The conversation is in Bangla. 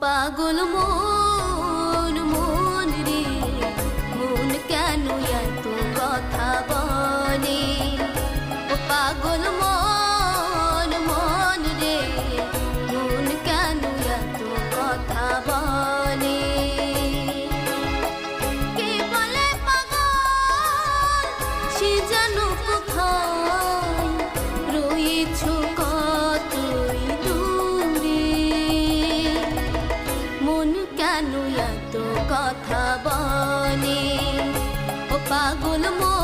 পাগল মন মন রে, মন কেন এত কথা বলে? ও পাগল মন মন রে, মন কেন এত কথা বলে? কে বলে পাগল সে যেন কোথায় রয়েছ কতই দূরে, মন কেন এত কথা বলে? ও পাগল মন